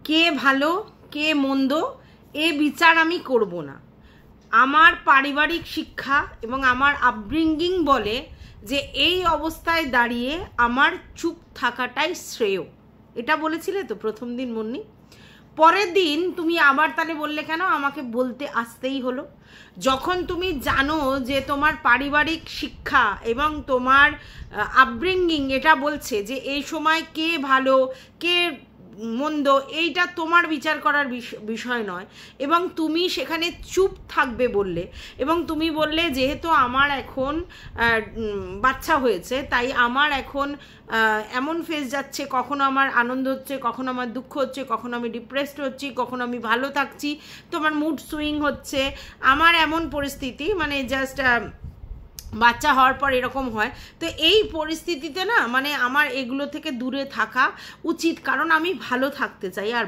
কে ভালো কে মন্দ এ বিচার আমি করব না। আমার পারিবারিক শিক্ষা এবং আমার আপব্রিঙ্গিং বলে যে এই অবস্থায় দাঁড়িয়ে আমার চুপ থাকাটাই শ্রেয়। এটা বলেছিলে তো প্রথম দিন মুন্নি। পরের দিন তুমি আবার তাহলে বললে কেন আমাকে বলতে আসতেই হলো? যখন তুমি জানো যে তোমার পারিবারিক শিক্ষা এবং তোমার আপব্রিঙ্গিং এটা বলছে যে এই সময় কে ভালো কে মন্দ এইটা তোমার বিচার করার বিষয় নয়, এবং তুমি সেখানে চুপ থাকবে বললে, এবং তুমি বললে যেহেতু আমার এখন বাচ্চা হয়েছে তাই আমার এখন এমন ফেজ যাচ্ছে, কখনো আমার আনন্দ হচ্ছে, কখনো আমার দুঃখ হচ্ছে, কখনো আমি ডিপ্রেসড হচ্ছি, কখনো আমি ভালো থাকছি, তোমার মুড সুইং হচ্ছে, আমার এমন পরিস্থিতি মানে জাস্ট বাচ্চা হওয়ার পর এরকম হয়। তো এই পরিস্থিতিতে না মানে আমার এগুলো থেকে দূরে থাকা উচিত, কারণ আমি ভালো থাকতে চাই, আর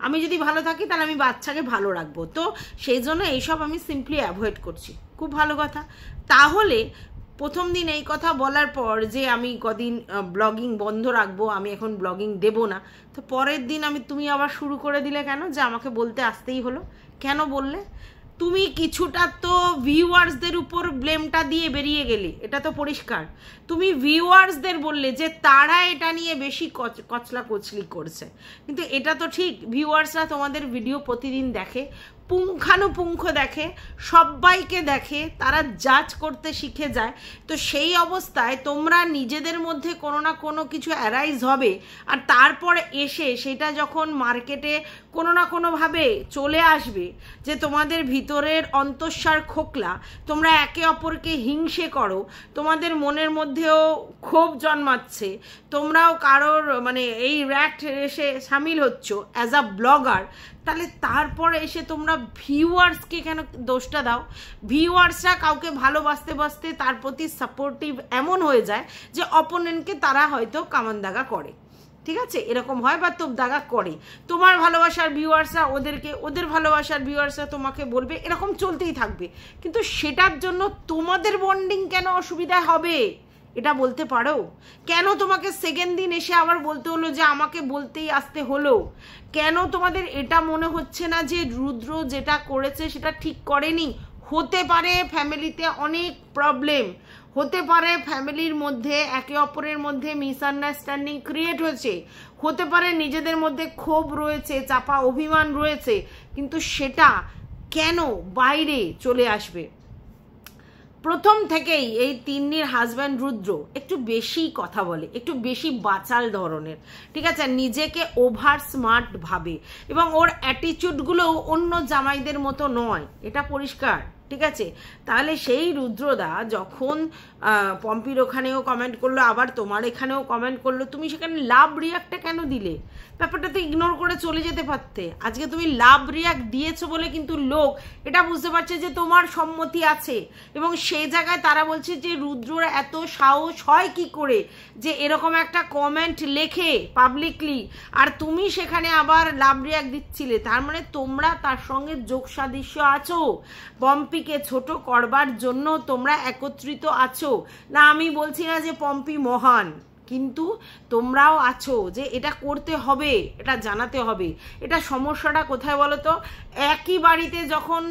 আমি যদি ভালো থাকি তাহলে আমি বাচ্চাকে ভালো রাখবো। তো সেই জন্য এইসব আমি সিম্পলি অ্যাভয়েড করছি। খুব ভালো কথা। তাহলে প্রথম দিন এই কথা বলার পর যে আমি কদিন ব্লগিং বন্ধ রাখবো, আমি এখন ব্লগিং দেব না, তো পরের দিন তুমি আবার শুরু করে দিলে কেন যে আমাকে বলতে আসতেই হলো? কেন বললে? তুমি কিছুটা তো ভিউয়ার্সদের উপর ব্লেমটা দিয়ে বেরিয়ে গেলে, এটা তো পরিষ্কার। তুমি ভিউয়ার্সদের বললে যে তারা এটা নিয়ে বেশি কচলা কচলি করছে, কিন্তু এটা তো ঠিক ভিউয়ার্সরা তোমাদের ভিডিও প্রতিদিন দেখে, পুঙ্খানুপুঙ্খ দেখে, সবাইকে দেখে, তারা জাজ করতে শিখে যায়। তো সেই অবস্থায় তোমরা নিজেদের মধ্যে কোনো না কোনো কিছু অ্যারাইজ হবে, আর তারপর এসে সেটা যখন মার্কেটে কোনো না কোনোভাবে চলে আসবে যে তোমাদের ভিতরের অন্তঃসার খোকলা, তোমরা একে অপরকে হিংসে করো, তোমাদের মনের মধ্যেও ক্ষোভ জন্মাচ্ছে, তোমরাও কারোর মানে এই র্যাট রেসে সামিল হচ্ছ অ্যাজ আ ব্লগার, তাহলে তারপরে এসে তোমরা ভিউয়ার্সকে কেন দোষটা দাও? ভিউয়ার্সরা কাউকে ভালোবাসতে বাসতে তার প্রতি সাপোর্টিভ এমন হয়ে যায় যে অপোনেন্টকে তারা হয়তো কামান দাগা করে, ঠিক আছে, এরকম হয় বা তোপ দাগা করে। তোমার ভালোবাসার ভিউয়ার্সরা ওদের ভালোবাসার ভিউয়ার্সরা তোমাকে বলবে, এরকম চলতেই থাকবে। কিন্তু সেটার জন্য তোমাদের বন্ডিং কেন অসুবিধা হবে এটা বলতে পারো? কেন তোমাকে সেকেন্ড দিন এসে আবার বলতে হলো যে আমাকে বলতেই আসতে হলো? কেন তোমাদের এটা মনে হচ্ছে না যে রুদ্র যেটা করেছে সেটা ঠিক করেনি? হতে পারে ফ্যামিলিতে অনেক প্রবলেম, হতে পারে ফ্যামিলির মধ্যে একে অপরের মধ্যে মিসআন্ডারস্ট্যান্ডিং ক্রিয়েট হয়েছে, হতে পারে নিজেদের মধ্যে ক্ষোভ রয়েছে, চাপা অভিমান রয়েছে, কিন্তু সেটা কেন বাইরে চলে আসবে? প্রথম থেকেই এই তিন্নির হাজব্যান্ড রুদ্র একটু বেশি কথা বলে, একটু বেশি বাচাল ধরনের, ঠিক আছে, নিজেকে ওভার স্মার্ট ভাবে, এবং ওর অ্যাটিটিউডগুলোও অন্য জামাইদের মতো নয়, এটা পরিষ্কার, ঠিক আছে। তাহলে সেই রুদ্রদা যখন পম্পির ওখানেও কমেন্ট করলো, আবার তোমার এখানেও কমেন্ট করলো, তুমি সেখানে লাভ রিয়াক্টটা কেন দিলে? ব্যাপারটা তো ইগনোর করে চলে যেতে পারতে। আজকে তুমি লাভ রিয়াক্ট দিয়েছো বলে কিন্তু লোক এটা বুঝতে পারছে যে তোমার সম্মতি আছে, এবং সেই জায়গায় তারা বলছে যে রুদ্রর এত সাহস হয় কি করে যে এরকম একটা কমেন্ট লেখে পাবলিকলি, আর তুমি সেখানে আবার লাভ রিয়াক্ট দিচ্ছিলে। তার মানে তোমরা তার সঙ্গে যোগ সাদৃশ্য আছো, পম্পিকে ছোট করবার জন্য তোমরা একত্রিত আছো। না, আমি বলছি না যে পম্পি মহান, কিন্তু তোমরাও আছো যে এটা করতে হবে, এটা জানাতে হবে। এটা সমস্যাটা কোথায় বলো তো? একই বাড়িতে যখন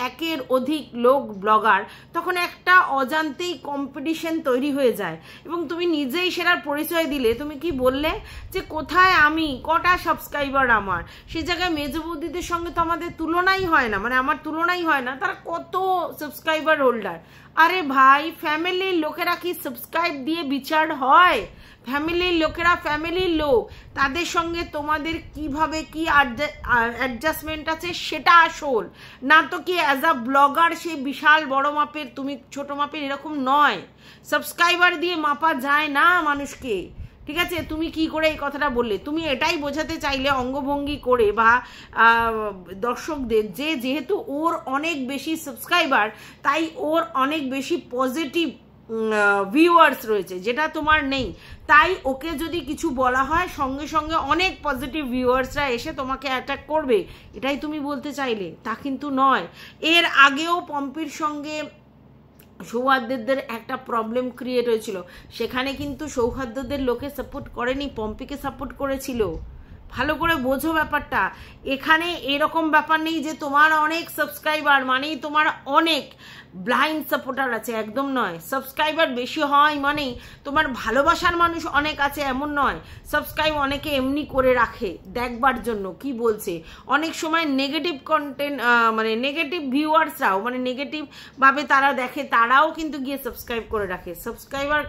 একের অধিক লোক ব্লগার, তখন একটা অজান্তেই কম্পিটিশন তৈরি হয়ে যায়, এবং তুমি নিজেই সেটার পরিচয় দিলে। তুমি কি বললে যে কোথায় আমি, কটা সাবস্ক্রাইবার আমার? সেই জায়গায় মেজ বৌদিদের সঙ্গে তো আমাদের তুলনাই হয় না, মানে আমার তুলনাই হয় না, তারা কত সাবস্ক্রাইবার হোল্ডার। আরে ভাই, ফ্যামিলির লোকেরা কি সাবস্ক্রাইব দিয়ে বিচার হয়? ফ্যামিলির লোকেরা ফ্যামিলির লোক, তাদের সঙ্গে তোমাদের কিভাবে কি অ্যাডজাস্টমেন্ট আছে সেটা আসল, না তো কি অ্যাজ আ ব্লগার সেই বিশাল বড় মাপের, তুমি ছোট মাপের এরকম নয়। সাবস্ক্রাইবার দিয়ে মাপা যায় না মানুষকে, ঠিক আছে। তুমি কি করে এই কথাটা বললে? তুমি এটাই বোঝাতে চাইলে অঙ্গভঙ্গি করে বা দর্শকদের যে যেহেতু ওর অনেক বেশি সাবস্ক্রাইবার তাই ওর অনেক বেশি পজিটিভ ভিউয়ার্স রয়েছে, যেটা তোমার নেই, তাই ওকে যদি কিছু বলা হয় সঙ্গে সঙ্গে অনেক পজিটিভ ভিউয়ার্সরা এসে তোমাকে অ্যাটাক করবে, এটাই তুমি বলতে চাইলে? তা কিন্তু নয়। এর আগেও পম্পির সঙ্গে সৌহার্দ্যদের একটা প্রবলেম ক্রিয়েট হয়েছিল, সেখানে কিন্তু সৌহার্দ্যদের লোকে সাপোর্ট করেনি, পম্পিকে সাপোর্ট করেছিল। ভালো করে বোঝো ব্যাপারটা। এখানে এরকম ব্যাপার নেই যে তোমার অনেক সাবস্ক্রাইবার মানেই তোমার অনেক ব্লাইন্ড সাপোর্টার আছে, একদম নয়। সাবস্ক্রাইবার বেশি হয় মানেই তোমার ভালোবাসার মানুষ অনেক আছে এমন নয়। সাবস্ক্রাইব অনেকে এমনি করে রাখে দেখবার জন্য কি বলছে। অনেক সময় নেগেটিভ কন্টেন্ট মানে নেগেটিভ ভিউয়ার্সরাও মানে নেগেটিভ ভাবে তারা দেখে, তারাও কিন্তু গিয়ে সাবস্ক্রাইব করে রাখে। সাবস্ক্রাইবার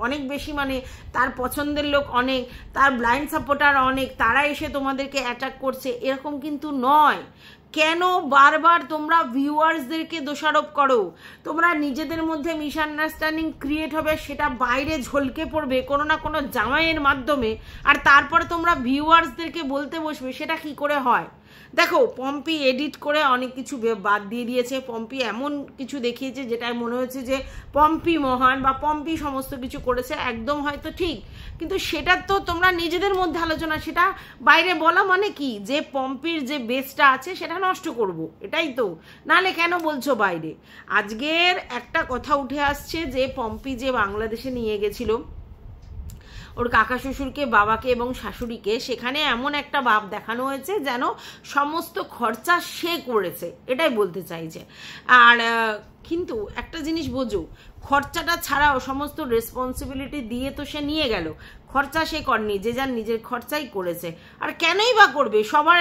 অনেক বেশি মানে তার পছন্দের লোক অনেক, তার ব্লাইন্ড সাপোর্টার অনেক, তারা এসে তোমাদেরকে অ্যাটাক করছে, এরকম কিন্তু নয়। কেন বারবার তোমরা ভিউয়ার্সদেরকে দোষারোপ করো? তোমরা নিজেদের মধ্যে মিসআন্ডারস্ট্যান্ডিং ক্রিয়েট হবে, সেটা বাইরে ঝলকে পড়বে কোনো না কোনো জামাইয়ের মাধ্যমে, আর তারপরে তোমরা ভিউয়ার্সদেরকে বলতে বসবে, সেটা কি করে হয়? দেখো, পম্পি এডিট করে অনেক কিছু বাদ দিয়ে দিয়েছে। পম্পি এমন কিছু দেখিয়েছে যেটাই মনে হচ্ছে যে পম্পি মহান বা পম্পি সমস্ত কিছু করেছে, একদম হয়তো ঠিক, কিন্তু সেটা তো তোমরা নিজেদের মধ্যে আলোচনা, সেটা বাইরে বলা মানে কি যে পম্পির যে বেসটা আছে সেটা নষ্ট করব, এটাই তো। নাহলে কেন বলছো বাইরে? আজকের একটা কথা উঠে আসছে যে পম্পি যে বাংলাদেশে নিয়ে গেছিল ওর কাকা শ্বশুরকে, বাবাকে এবং শাশুড়িকে, সেখানে এমন একটা ভাব দেখানো হয়েছে যেন সমস্ত খরচা সে করেছে, এটাই বলতে চাইছে। আর কিন্তু একটা জিনিস বোঝো, খরচাটা ছাড়াও সমস্ত রেসপন্সিবিলিটি দিয়ে তো সে নিয়ে গেল, খরচা সে করেনি, যে যার নিজের খরচাই করেছে। আর কেনই বা করবে, সবার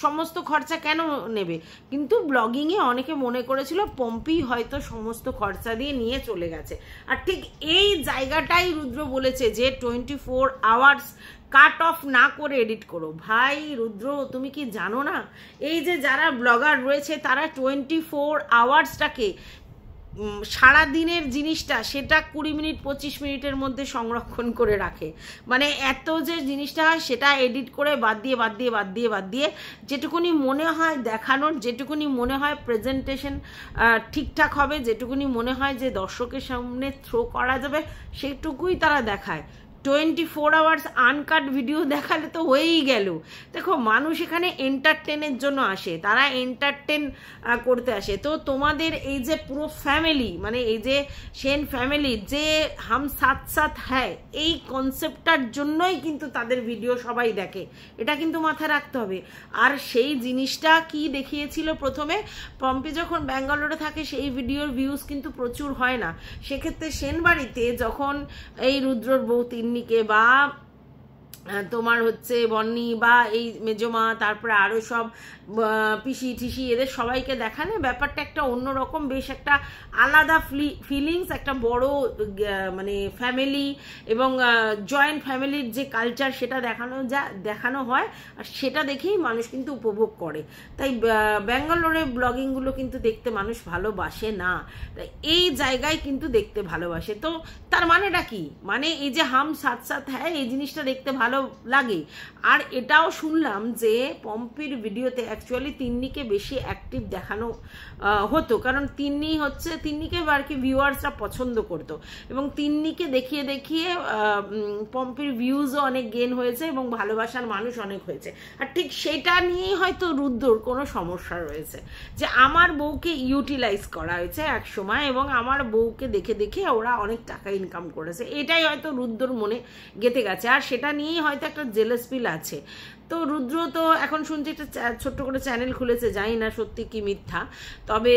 সমস্ত খরচা কেন নেবে? কিন্তু ব্লগিংয়ে অনেকে মনে করেছিল পম্পি হয়তো সমস্ত খরচা দিয়ে নিয়ে চলে গেছে। আর ঠিক এই জায়গাটাই রুদ্র বলেছে যে 24 আওয়ার্স কাট অফ না করে এডিট করো। ভাই রুদ্র, তুমি কি জানো না এই যে যারা ব্লগার রয়েছে তারা 24 আওয়ার্সটাকে, সারা দিনের জিনিসটা সেটা 20 মিনিট 25 মিনিটের মধ্যে সংরক্ষণ করে রাখে। মানে এত যে জিনিসটা হয় সেটা এডিট করে বাদ দিয়ে যেটুকুনি মনে হয় দেখানোর, যেটুকুনি মনে হয় প্রেজেন্টেশন ঠিকঠাক হবে, যেটুকুনি মনে হয় যে দর্শকের সামনে থ্রো করা যাবে, সেটুকুই তারা দেখায়। 24 আওয়ার্স আনকাট ভিডিও দেখালে তো হয়েই গেল। দেখো, মানুষ এখানে এন্টারটেনের জন্য আসে, তারা এন্টারটেন করতে আসে। তো তোমাদের এই যে পুরো ফ্যামিলি, মানে এই যে সেন ফ্যামিলি যে হাম সাথ সাথ হ্যায়, এই কনসেপ্টটার জন্যই কিন্তু তাদের ভিডিও সবাই দেখে, এটা কিন্তু মাথায় রাখতে হবে। আর সেই জিনিসটা কি দেখিয়েছিল প্রথমে, পম্পি যখন ব্যাঙ্গালোরে থাকে সেই ভিডিওর ভিউজ কিন্তু প্রচুর হয় না। সেক্ষেত্রে সেন বাড়িতে যখন এই রুদ্রর বউ তিন্নিকে বা তোমার হচ্ছে বন্নি বা এই মেজমা, তারপরে আরো সব পিসি ঠিসি, এদের সবাইকে দেখালে ব্যাপারটা একটা অন্যরকম, বেশ একটা আলাদা ফিলিংস, একটা বড় মানে ফ্যামিলি এবং জয়েন্ট ফ্যামিলির যে কালচার সেটা দেখানো হয়, আর সেটা দেখেই মানুষ কিন্তু উপভোগ করে। তাই ব্যাঙ্গালোরে ব্লগিংগুলো কিন্তু দেখতে মানুষ ভালোবাসে না, তাই এই জায়গায় কিন্তু দেখতে ভালোবাসে। তো তার মানেটা কি? মানে এই যে হাম সাথ সাথ হ্যাঁ, এই জিনিসটা দেখতে ভালো লাগে। আর এটাও শুনলাম যে পম্পির ভিডিওতে অ্যাকচুয়ালি তিন্নিকে বেশি অ্যাক্টিভ দেখানো হতো, কারণ তিন্নিকে আর কি ভিউয়ার্সরা পছন্দ করতো, এবং তিন্নিকে দেখিয়ে পম্পির ভিউজও অনেক গেন হয়েছে এবং ভালোবাসার মানুষ অনেক হয়েছে। আর ঠিক সেটা নিয়েই হয়তো রুদ্রর কোনো সমস্যা রয়েছে, যে আমার বউকে ইউটিলাইজ করা হয়েছে এক সময় এবং আমার বউকে দেখে ওরা অনেক টাকা ইনকাম করেছে, এটাই হয়তো রুদ্রর মনে গেঁথে গেছে। আর সেটা নিয়েই হয়তো একটা জেলাস ফিল আছে। তো রুদ্র তো এখন শুনছি একটা ছোট্ট করে চ্যানেল খুলেছে, জানি না সত্যি কি মিথ্যা, তবে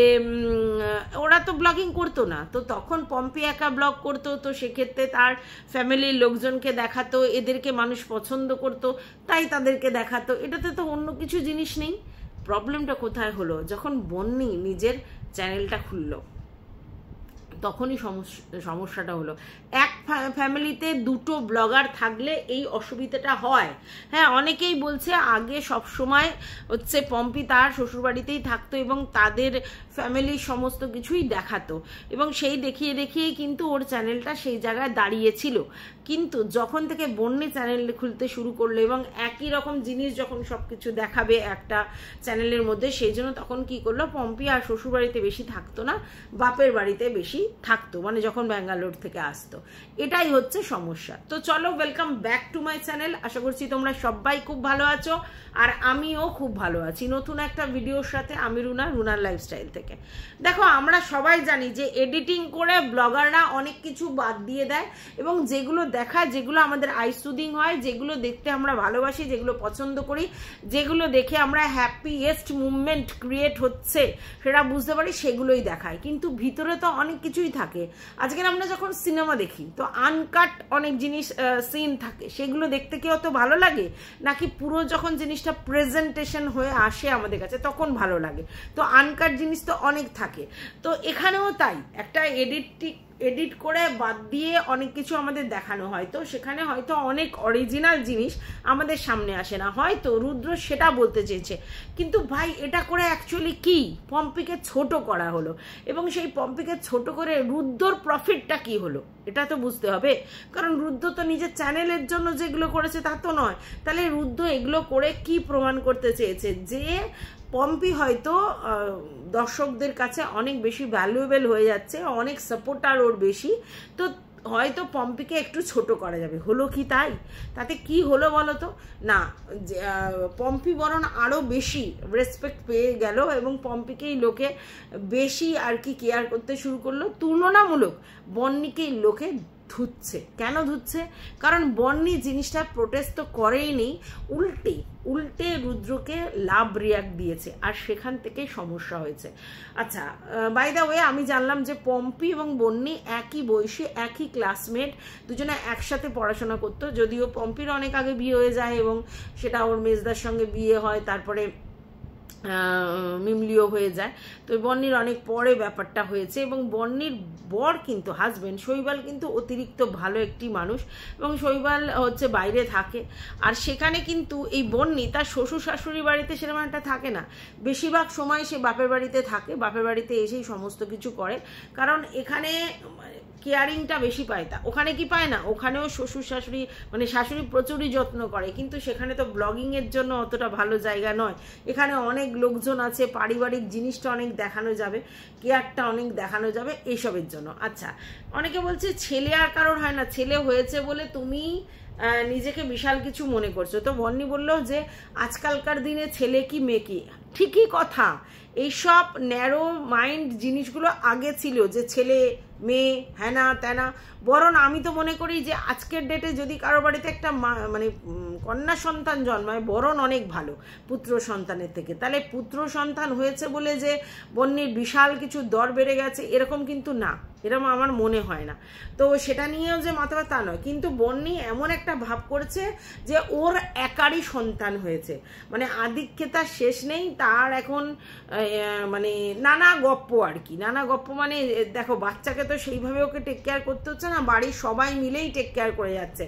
ওরা তো ব্লগিং করতো না, তো তখন পম্পি একা ব্লগ করতো, তো সেক্ষেত্রে তার ফ্যামিলির লোকজনকে দেখাতো, এদেরকে মানুষ পছন্দ করতো তাই তাদেরকে দেখাতো, এটাতে তো অন্য কিছু জিনিস নেই। প্রবলেমটা কোথায় হলো? যখন বন্নি নিজের চ্যানেলটা খুললো তখনই সমস্যাটা হলো। এক ফ্যামিলিতে দুটো ব্লগার থাকলে এই অসুবিধাটা হয়। হ্যাঁ, অনেকেই বলছে আগে সব সময় হচ্ছে পম্পি তার শ্বশুরবাড়িতেই থাকতো এবং তাদের ফ্যামিলির সমস্ত কিছুই দেখাতো, এবং সেই দেখিয়েই কিন্তু ওর চ্যানেলটা সেই জায়গায় দাঁড়িয়েছিল। কিন্তু যখন থেকে বন্নি চ্যানেল খুলতে শুরু করলো এবং একই রকম জিনিস যখন সবকিছু দেখাবে একটা চ্যানেলের মধ্যে, সেই জন্য তখন কি করলো, পম্পি আর শ্বশুরবাড়িতে বেশি থাকতো না, বাপের বাড়িতে বেশি থাকতো, মানে যখন ব্যাঙ্গালোর থেকে আসতো। এটাই হচ্ছে সমস্যা। তো চলো, welcome back to my channel. আশা করছি তোমরা সবাই খুব ভালো আছো, আর আমিও খুব ভালো আছি নতুন একটা ভিডিওর সাথে। আমি রুনার লাইফস্টাইল থেকে। দেখো, আমরা সবাই জানি যে এডিটিং করে ব্লগাররা অনেক কিছু বাদ দিয়ে দেয়, এবং যেগুলো দেখায়, যেগুলো আমাদের আই সুদিং হয়, যেগুলো দেখতে আমরা ভালোবাসি, যেগুলো পছন্দ করি, যেগুলো দেখে আমরা হ্যাপিয়েস্ট মুভমেন্ট ক্রিয়েট হচ্ছে সেটা বুঝতে পারি, সেগুলোই দেখায়। কিন্তু ভিতরে তো অনেক কিছুই থাকে। আজকের আমরা যখন সিনেমা দেখি তো আনকাট অনেক জিনিস সিন থাকে, সেগুলো দেখতে কি অত ভালো লাগে, নাকি পুরো যখন জিনিসটা প্রেজেন্টেশন হয়ে আসে আমাদের কাছে তখন ভালো লাগে? তো আনকাট জিনিস তো অনেক থাকে। তো এখানেও তাই, একটা এডিট করে বাদ দিয়ে অনেক কিছু আমাদের দেখানো হয়, তো সেখানে হয়তো অনেক অরিজিনাল জিনিস আমাদের সামনে আসে না। হয়তো রুদ্র সেটা বলতে চেয়েছে, কিন্তু ভাই এটা করে অ্যাকচুয়ালি কি পম্পিকে ছোট করা হলো, এবং সেই পম্পিকে ছোট করে রুদ্রর প্রফিটটা কি হলো এটা তো বুঝতে হবে। কারণ রুদ্র তো নিজের চ্যানেলের জন্য যেগুলো করেছে তা তো নয়। তাহলে রুদ্র এগুলো করে কি প্রমাণ করতে চেয়েছে? যে পম্পি হয়তো দর্শকদের কাছে অনেক বেশি ভ্যালুয়েবল হয়ে যাচ্ছে, অনেক সাপোর্টার ওর বেশি, তো হয়তো পম্পিকে একটু ছোট করা যাবে। হলো কি তাই? তাতে কি হলো বলো তো? না, পম্পি বরং আরও বেশি রেসপেক্ট পেয়ে গেল, এবং পম্পিকেই লোকে বেশি আর কি কেয়ার করতে শুরু করলো। তুলনামূলক বন্নিকেই লোকে ধুচ্ছে। কেন ধুচ্ছে? কারণ বন্নি জিনিসটা প্রোটেস্ট তো করেই নেই, উল্টে রুদ্রকে লাভ রিয়াক্ট দিয়েছে, আর সেখান থেকেই সমস্যা হয়েছে। আচ্ছা, বাই দ্য ওয়ে, আমি জানলাম যে পম্পি এবং বন্নি একই বয়সী, একই ক্লাসমেট, দুজনে একসাথে পড়াশোনা করতো। যদিও পম্পির অনেক আগে বিয়ে হয়ে যায় এবং সেটা ওর মেজদার সঙ্গে বিয়ে হয়, তারপরে মিমলিও হয়ে যায়। তো বন্নির অনেক পরে ব্যাপারটা হয়েছে, এবং বন্নির বর কিন্তু হাজবেন্ড শৈবাল কিন্তু অতিরিক্ত ভালো একটি মানুষ, এবং শৈবাল হচ্ছে বাইরে থাকে। আর সেখানে কিন্তু এই বন্নি তার শ্বশুর শাশুড়ি বাড়িতে সেরকম একটা থাকে না, বেশিরভাগ সময় সে বাপের বাড়িতে থাকে, বাপের বাড়িতে এসেই সমস্ত কিছু করে। কারণ এখানে কেয়ারিংটা বেশি পায়। তা ওখানে কি পায় না? ওখানেও শ্বশুর শাশুড়ি, মানে শাশুড়ি প্রচুরই যত্ন করে, কিন্তু সেখানে তো ব্লগিংয়ের জন্য অতটা ভালো জায়গা নয়। এখানে অনেক লোকজন আছে, পারিবারিক জিনিসটা অনেক দেখানো যাবে, কেয়ারটা অনেক দেখানো যাবে এইসবের জন্য। আচ্ছা, অনেকে বলছে ছেলে আর কারোর হয় না, ছেলে হয়েছে বলে তুমি নিজেকে বিশাল কিছু মনে করছো। তো বন্নি বললো যে আজকালকার দিনে ছেলে কি মেয়ে কি, ঠিকই কথা। এইসব ন্যারো মাইন্ড জিনিসগুলো আগে ছিল, যে ছেলে মেয়ে হ্যানা ত্যানা। বরং আমি তো মনে করি যে আজকের ডেটে যদি কারো বাড়িতে একটা মানে কন্যা সন্তান জন্মায়, বরং অনেক ভালো পুত্র সন্তানের থেকে। তাহলে পুত্র সন্তান হয়েছে বলে যে বন্নির বিশাল কিছু দর বেড়ে গেছে এরকম কিন্তু না, এরকম আমার মনে হয় না। তো সেটা নিয়েও যে মাথা তা নয়, কিন্তু বন্নি এমন একটা ভাব করেছে যে ওর একারই সন্তান হয়েছে, মানে আধিক্যতার শেষ নেই তার এখন। মানে নানা গপ্প আর কি, নানা গপ্প মানে দেখো, বাচ্চাকে তো সেইভাবে ওকে টেক কেয়ার করতে হচ্ছে না, বাড়ির সবাই মিলেই টেক কেয়ার করে যাচ্ছে।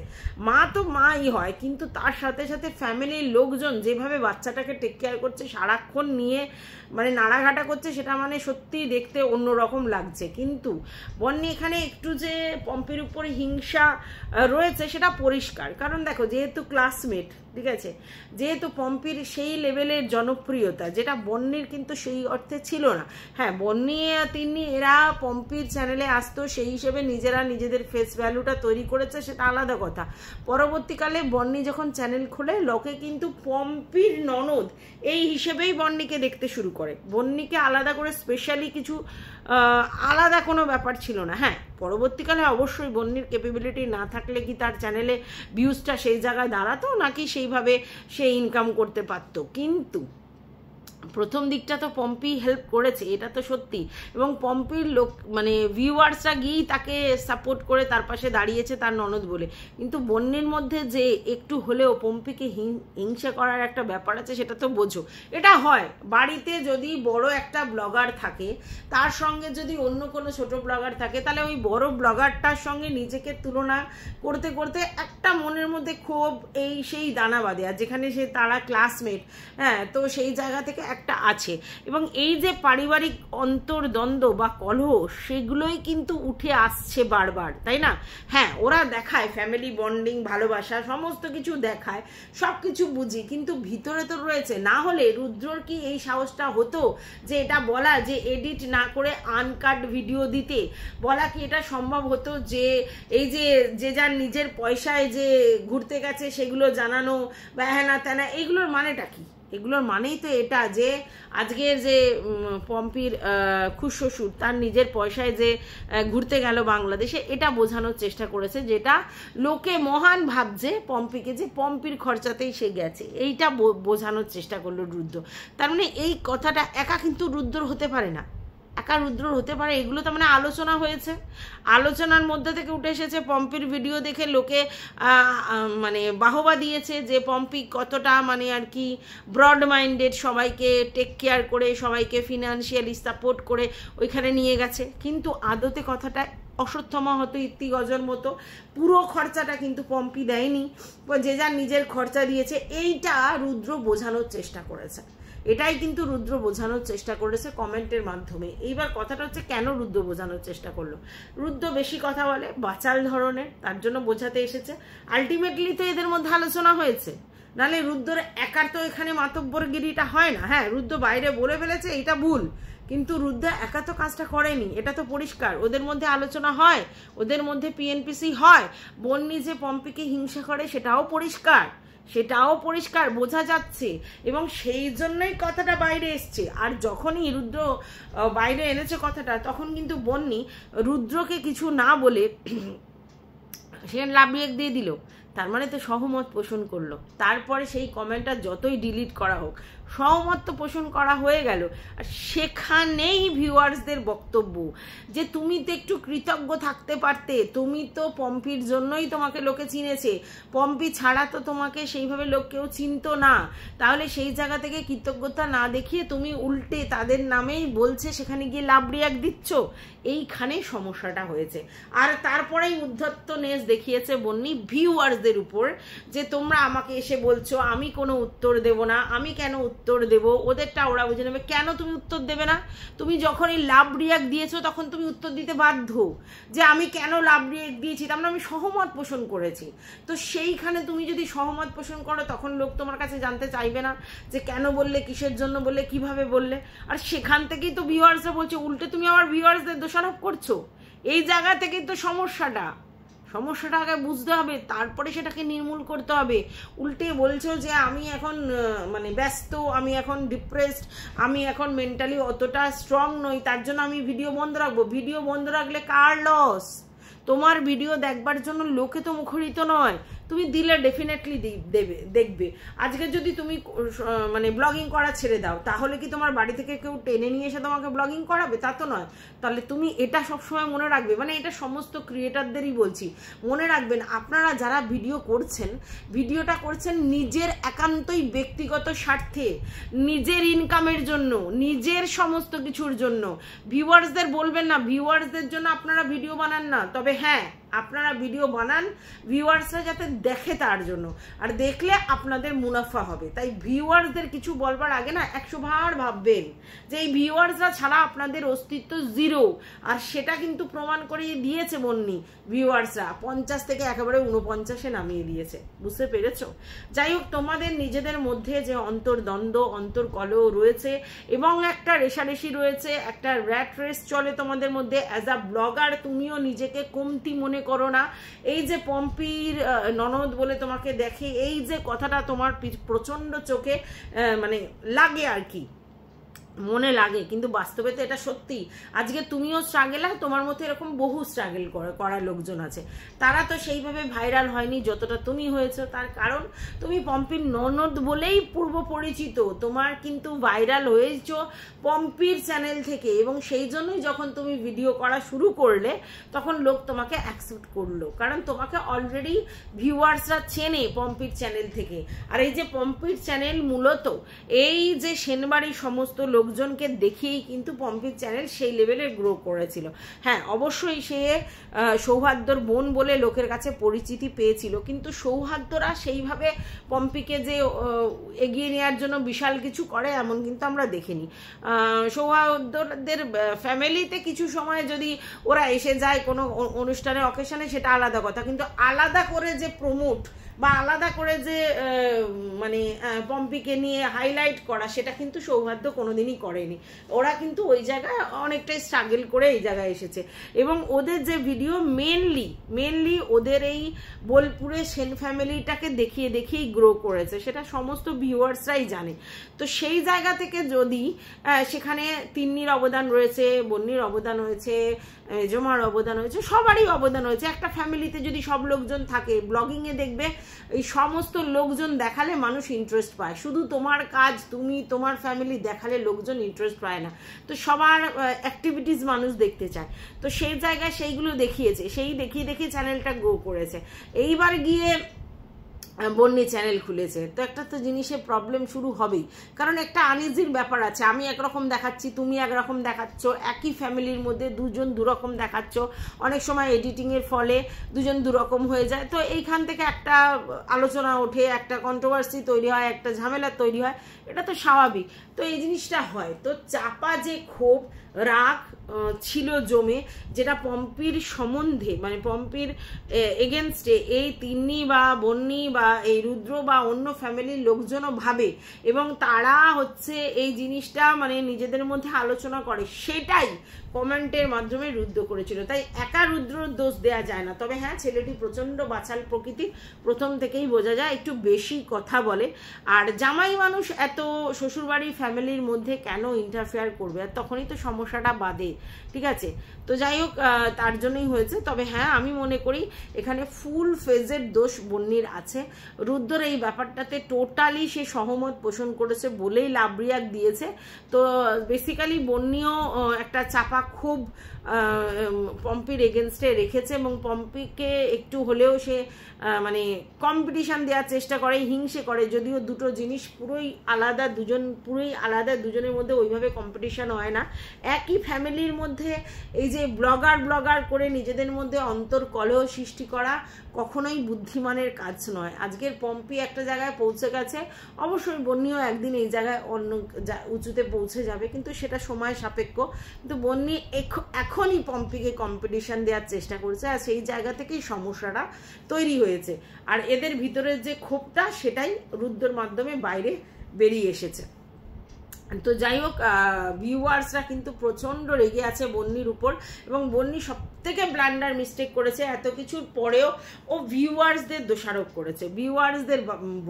মা তো মাই হয়, কিন্তু তার সাথে সাথে ফ্যামিলির লোকজন যেভাবে বাচ্চাটাকে টেক কেয়ার করছে, সারাক্ষণ নিয়ে মানে নাড়াঘাটা করছে, সেটা মানে সত্যিই দেখতে অন্যরকম লাগছে। কিন্তু বন্নি এখানে একটু যে পম্পির উপরে হিংসা রয়েছে সেটা পরিষ্কার। কারণ দেখো, যেহেতু ক্লাসমেট, ঠিক আছে, যেহেতু পম্পির সেই লেভেলের জনপ্রিয়তা যেটা বন্নির কিন্তু সেই অর্থে ছিল না। হ্যাঁ, বন্নি তিনি এরা পম্পির চ্যানেলে আসতো, সেই হিসেবে নিজেরা নিজেদের ফেস ভ্যালুটা তৈরি করেছে, সেটা আলাদা কথা। পরবর্তীকালে বন্নি যখন চ্যানেল খোলে, লোকে কিন্তু পম্পির ননদ এই হিসেবেই বন্নিকে দেখতে শুরু করে। বন্নিকে আলাদা করে স্পেশালি কিছু আলাদা কোনো ব্যাপার ছিল না। হ্যাঁ, পরবর্তীকালে অবশ্যই বন্নির ক্যাপাবিলিটি না থাকলে কি তার চ্যানেলে ভিউজটা সেই জায়গায় দাঁড়াতো, নাকি সেইভাবে সে ইনকাম করতে পারতো? কিন্তু প্রথম দিকটা তো পম্পি হেল্প করেছে, এটা তো সত্যি। এবং পম্পির লোক মানে ভিউয়ার্সরা গিয়েই তাকে সাপোর্ট করে তার পাশে দাঁড়িয়েছে তার ননদ বলে। কিন্তু বন্যের মধ্যে যে একটু হলেও পম্পিকে হিংসা করার একটা ব্যাপার আছে, সেটা তো বোঝো। এটা হয় বাড়িতে যদি বড় একটা ব্লগার থাকে, তার সঙ্গে যদি অন্য কোনো ছোট ব্লগার থাকে, তাহলে ওই বড় ব্লগারটার সঙ্গে নিজেকে তুলনা করতে করতে একটা মনের মধ্যে ক্ষোভ এই সেই দানা বাঁধে। আর যেখানে সে তারা ক্লাসমেট, হ্যাঁ, তো সেই জায়গা থেকে একটা আছে, এবং এই যে পারিবারিক অন্তর্দ্বন্দ্ব বা কলহ সেগুলোই কিন্তু উঠে আসছে বারবার, তাই না? হ্যাঁ, ওরা দেখায় ফ্যামিলি বন্ডিং, ভালোবাসা, সমস্ত কিছু দেখায়, সব কিছু বুঝি, কিন্তু ভিতরে তো রয়েছে। না হলে রুদ্রর কি এই সাহসটা হতো যে এটা বলা, যে এডিট না করে আনকাট ভিডিও দিতে? বলা কি এটা সম্ভব হতো যে এই যে যার নিজের পয়সায় যে ঘুরতে গেছে সেগুলো জানানো বা হ্যানা ত্যানা, এইগুলোর মানেটা কি? এগুলোর মানেই তো এটা যে আজকের যে পম্পির খুশশ্বশুর তার নিজের পয়সায় যে ঘুরতে গেল বাংলাদেশে, এটা বোঝানোর চেষ্টা করেছে, যেটা লোকে মহান ভাবছে পম্পিকে, যে পম্পির খরচাতেই সে গেছে, এইটা বোঝানোর চেষ্টা করলো রুদ্র। তার মানে এই কথাটা একা কিন্তু রুদ্র হতে পারে না, একা রুদ্রর হতে পারে, এগুলো তো মানে আলোচনা হয়েছে, আলোচনার মধ্যে থেকে উঠে এসেছে। পম্পির ভিডিও দেখে লোকে মানে বাহবা দিয়েছে যে পম্পি কতটা মানে আর কি ব্রড মাইন্ডেড, সবাইকে টেক কেয়ার করে, সবাইকে ফিনান্সিয়ালি সাপোর্ট করে ওইখানে নিয়ে গেছে। কিন্তু আদতে কথাটা অশ্বত্থমা হতো ইতি গজর মতো, পুরো খরচাটা কিন্তু পম্পি দেয়নি, যে যার নিজের খরচা দিয়েছে। এইটা রুদ্র বোঝানোর চেষ্টা করেছে, এটাই কিন্তু রুদ্র বোঝানোর চেষ্টা করেছে কমেন্টের মাধ্যমে। এইবার কথাটা হচ্ছে কেন রুদ্র বোঝানোর চেষ্টা করলো? রুদ্র বেশি কথা বলে, বাচাল ধরনের, তার জন্য বোঝাতে এসেছে। আলটিমেটলি তো এদের মধ্যে আলোচনা হয়েছে, নাহলে রুদ্রর একার তো এখানে মাতব্বরগিরিটা হয় না। হ্যাঁ, রুদ্র বাইরে বলে ফেলেছে এটা ভুল, কিন্তু রুদ্র একা তো কাজটা করেনি, এটা তো পরিষ্কার। ওদের মধ্যে আলোচনা হয়, ওদের মধ্যে পিএনপিসি হয়, বন্নি যে পম্পিকে হিংসা করে সেটাও পরিষ্কার, সেটাও পরিষ্কার বোঝা যাচ্ছে, এবং সেই জন্যই কথাটা বাইরে এসছে। আর যখনই রুদ্র বাইরে এনেছে কথাটা, তখন কিন্তু বন্নি রুদ্রকে কিছু না বলে সে লাভ রিয়েক্ট দিয়ে দিল, তার মানে তো সহমত পোষণ করলো। তারপরে সেই কমেন্টটা যতই ডিলিট করা হোক, সহমত তো পোষণ করা হয়ে গেল। আর সেখানেই ভিউয়ার্সদের বক্তব্য যে তুমি তো একটু কৃতজ্ঞ থাকতে পারতে, তুমি তো পম্পির জন্যই তোমাকে লোকে চিনেছে, পম্পি ছাড়া তো তোমাকে সেইভাবে লোক কেউ চিনতো না, তাহলে সেই জায়গা থেকে কৃতজ্ঞতা না দেখিয়ে তুমি উল্টে তাদের নামেই বলছে, সেখানে গিয়ে লাভ রিয়াক্ট দিচ্ছ। এইখানে সমস্যাটা হয়েছে। আর তারপরেই উদ্ধত্তনেস দেখিয়েছে বন্নি ভিউয়ার্সদের উপর, যে তোমরা আমাকে এসে বলছো আমি কোনো উত্তর দেব না, আমি কেন উত্তর দেব, ওদেরটা ওরা বুঝে নেবে। কেন তুমি উত্তর দেবে না? তুমি যখনই লাভ রিয়াক্ট দিয়েছো তখন তুমি উত্তর দিতে বাধ্য, যে আমি কেন লাভ রিয়াক্ট দিয়েছি, তার মানে আমি সহমত পোষণ করেছি। তো সেইখানে তুমি যদি সহমত পোষণ করো, তখন লোক তোমার কাছে জানতে চাইবে না যে কেন বললে, কিসের জন্য বললে, কিভাবে বললে। আর সেখান থেকেই তো ভিউয়ার্সরা বলছে, উল্টে তুমি আমার ভিউয়ার্সদের দোষারোপ করছো। এই জায়গা থেকেই তো সমস্যাটা আগে বুঝতে হবে, তারপরে সেটাকে নির্মূল করতে হবে। উল্টে বলছো যে আমি এখন মানে ব্যস্ত, আমি এখন ডিপ্রেসড, আমি এখন মেন্টালি অতটা স্ট্রং নই, তার জন্য আমি ভিডিও বন্ধ রাখবো। ভিডিও বন্ধ রাখলে কার লস? তোমার ভিডিও দেখবার জন্য লোকে তো মুখরিত নয়, তুমি দিলে ডেফিনেটলি দেখবে। আজকে যদি তুমি মানে ব্লগিং করা ছেড়ে দাও, তাহলে কি তোমার বাড়ি থেকে কেউ টেনে নিয়ে এসে তোমাকে ব্লগিং করাবে? তা তো নয়। তাহলে তুমি এটা সবসময় মনে রাখবে, মানে এটা সমস্ত ক্রিয়েটারদেরই বলছি, মনে রাখবেন আপনারা যারা ভিডিও করছেন, ভিডিওটা করছেন নিজের একান্তই ব্যক্তিগত স্বার্থে, নিজের ইনকামের জন্য, নিজের সমস্ত কিছুর জন্য। ভিউয়ার্সদের বলবেন না, ভিউয়ার্সদের জন্য আপনারা ভিডিও বানান না। তবে হ্যাঁ, আপনারা ভিডিও বানান ভিউয়ার্সরা যাতে দেখে, তার জন্য, আর দেখলে আপনাদের মুনাফা হবে। তাই ভিউয়ার্সদের কিছু বলবার আগে না 100 বার ভাববেন যে এই ভিউয়ার্সরা ছাড়া আপনাদের অস্তিত্ব জিরো। আর সেটা কিন্তু প্রমাণ করে দিয়েছে বন্নি, ভিউয়ার্সরা 50 থেকে একেবারে 49-এ নামিয়ে দিয়েছে। বুঝতে পেরেছো? যাই হোক, তোমাদের নিজেদের মধ্যে যে অন্তর্দ্বন্দ্ব, অন্তর্কলহ রয়েছে এবং একটা রেশারেশি রয়েছে, একটা র্যাট রেস চলে তোমাদের মধ্যে। অ্যাজ আ ব্লগার তুমিও নিজেকে কমতি মনে করো না। এই যে পম্পির ননদ বলে তোমাকে দেখে, এই যে কথাটা তোমার প্রচন্ড চোখে মানে লাগে আর কি, মনে লাগে, কিন্তু বাস্তবে তো এটা সত্যি। আজকে তুমিও স্ট্রাগেল, আর তোমার মধ্যে এরকম বহু স্ট্রাগেল করার লোকজন আছে, তারা তো সেইভাবে ভাইরাল হয়নি যতটা তুমি হয়েছো। তার কারণ তুমি পম্পির ননদ বলেই পূর্ব পরিচিত, তোমার কিন্তু ভাইরাল হয়েছো পম্পির চ্যানেল থেকে, এবং সেই জন্যই যখন তুমি ভিডিও করা শুরু করলে তখন লোক তোমাকে অ্যাকসেপ্ট করলো, কারণ তোমাকে অলরেডি ভিউয়ার্সরা চেনে পম্পির চ্যানেল থেকে। আর এই যে পম্পির চ্যানেল মূলত এই যে সেনবাড়ির সমস্ত লোক লোকজনকে দেখিয়েই কিন্তু পম্পির চ্যানেল সেই লেভেলে গ্রো করেছিল। হ্যাঁ, অবশ্যই সে সৌহার্দ্যর বোন বলে লোকের কাছে পরিচিতি পেয়েছিল, কিন্তু সৌহার্দ্যরা সেইভাবে পম্পিকে যে এগিয়ে নেওয়ার জন্য বিশাল কিছু করে এমন কিন্তু আমরা দেখিনি। সৌহার্দ্যদের ফ্যামিলিতে কিছু সময় যদি ওরা এসে যায় কোনো অনুষ্ঠানে অকেশনে সেটা আলাদা কথা, কিন্তু আলাদা করে যে প্রমোট বা আলাদা করে যে মানে পম্পিকে নিয়ে হাইলাইট করা সেটা কিন্তু সৌহার্দ্য কোনোদিনই করেনি। ওরা কিন্তু ওই জায়গায় অনেকটাই স্ট্রাগল করে এই জায়গায় এসেছে, এবং ওদের যে ভিডিও মেনলি ওদের এই বোলপুরে সেন ফ্যামিলিটাকে দেখিয়েই গ্রো করেছে, সেটা সমস্ত ভিউয়ার্সরাই জানে। তো সেই জায়গা থেকে যদি সেখানে তিন্নির অবদান রয়েছে, বন্নির অবদান হয়েছে, জমার অবদান হয়েছে, সবারই অবদান হয়েছে। একটা ফ্যামিলিতে যদি সব লোকজন থাকে, ব্লগিংয়ে দেখবে এই সমস্ত লোকজন দেখালে মানুষ ইন্টারেস্ট পায়, শুধু তোমার কাজ তুমি তোমার ফ্যামিলি দেখালে লোকজন ইন্টারেস্ট পায় না। তো সবার অ্যাক্টিভিটিস মানুষ দেখতে চায়, তো সেই জায়গায় সেইগুলো দেখিয়েছে, সেই দেখিয়ে চ্যানেলটা গ্রো করেছে। এইবার গিয়ে বন্নি চ্যানেল খুলেছে, তো একটা তো জিনিসের প্রবলেম শুরু হবেই, কারণ একটা আনইজির ব্যাপার আছে। আমি একরকম দেখাচ্ছি, তুমি একরকম দেখাচ্ছ, একই ফ্যামিলির মধ্যে দুজন দুরকম দেখাচ্ছ, অনেক সময় এডিটিংয়ের ফলে দুজন দুরকম হয়ে যায়। তো এইখান থেকে একটা আলোচনা ওঠে, একটা কন্ট্রোভার্সি তৈরি হয়, একটা ঝামেলা তৈরি হয়, এটা তো স্বাভাবিক। তো এই জিনিসটা হয়, তো চাপা যে ক্ষোভ রাগ ছিল জমে, যেটা পম্পির সম্বন্ধে মানে পম্পির এগেনস্টে এই তিন্নি বা বন্নি বা এই রুদ্র বা অন্য ফ্যামিলির লোকজনও ভাবে, এবং তারা হচ্ছে এই জিনিসটা মানে নিজেদের মধ্যে আলোচনা করে, সেটাই কমেন্টের মাধ্যমে রুদ্ধ করেছিল। তাই একা রুদ্রর দোষ দেয়া যায় না, তবে হ্যাঁ ছেলেটি প্রচন্ড বাচাল প্রকৃতির, প্রথম থেকেই বোঝা যায়, একটু বেশি কথা বলে। আর জামাই মানুষ এত শ্বশুরবাড়ির ফ্যামিলির মধ্যে কেন ইন্টারফেয়ার করবে, আর তখনই তো সমস্যাটা বাদে, ঠিক আছে। তো যাই হোক, তার জন্যই হয়েছে। তবে হ্যাঁ, আমি মনে করি এখানে ফুল ফেজের দোষ বন্নির আছে। রুদ্রর এই ব্যাপারটাতে টোটালি সে সহমত পোষণ করেছে বলেই লাভ রিয়াক্ট দিয়েছে। তো বেসিক্যালি বন্নিও একটা চাপা খুব পম্পির এগেনস্টে রেখেছে, এবং পম্পিকে একটু হলেও সে মানে কম্পিটিশন দেওয়ার চেষ্টা করে, হিংসে করে, যদিও দুটো জিনিস পুরোই আলাদা, দুজনের মধ্যে ওইভাবে কম্পিটিশন হয় না। একই ফ্যামিলির মধ্যে এই যে ব্লগার করে নিজেদের মধ্যে অন্তর্কলহ সৃষ্টি করা কখনোই বুদ্ধিমানের কাজ নয়। আজকের পম্পি একটা জায়গায় পৌঁছে গেছে, অবশ্যই বন্নিও একদিন এই জায়গায় অন্য উঁচুতে পৌঁছে যাবে, কিন্তু সেটা সময় সাপেক্ষ। কিন্তু বন্নি এখনই পম্পিকে কম্পিটিশন দেওয়ার চেষ্টা করছে, আর সেই জায়গা থেকেই সমস্যাটা তৈরি হয়েছে। আর এদের ভিতরের যে ক্ষোভটা সেটাই রুদ্রর মাধ্যমে বাইরে বেরিয়ে এসেছে। তো যাই হোক, ভিউয়ার্সরা কিন্তু প্রচন্ড রেগে আছে বন্নির উপর, এবং বন্নি সব থেকে ব্লান্ডার মিস্টেক করেছে। এত কিছুর পরেও ও ভিউয়ার্সদের দোষারোপ করেছে, ভিউয়ার্সদের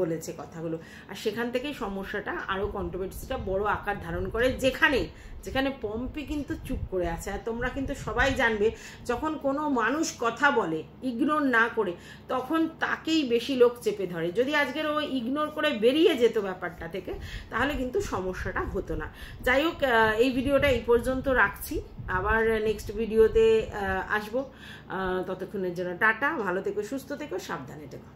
বলেছে কথাগুলো, আর সেখান থেকেই সমস্যাটা আরো কন্ট্রোভার্সিটা বড় আকার ধারণ করে, যেখানে পম্পি কিন্তু চুপ করে আছে। আর তোমরা কিন্তু সবাই জানবে, যখন কোনো মানুষ কথা বলে ইগনোর না করে, তখন তাকেই বেশি লোক চেপে ধরে। যদি আজকের ও ইগনোর করে বেরিয়ে যেত ব্যাপারটা থেকে, তাহলে কিন্তু সমস্যাটা হতো না। যাই হোক, এই ভিডিওটা এই পর্যন্ত রাখছি, আবার নেক্সট ভিডিওতে আসবো। ততক্ষণের জন্য টাটা, ভালো থেকো, সুস্থ থেকো, সাবধানে থেকো।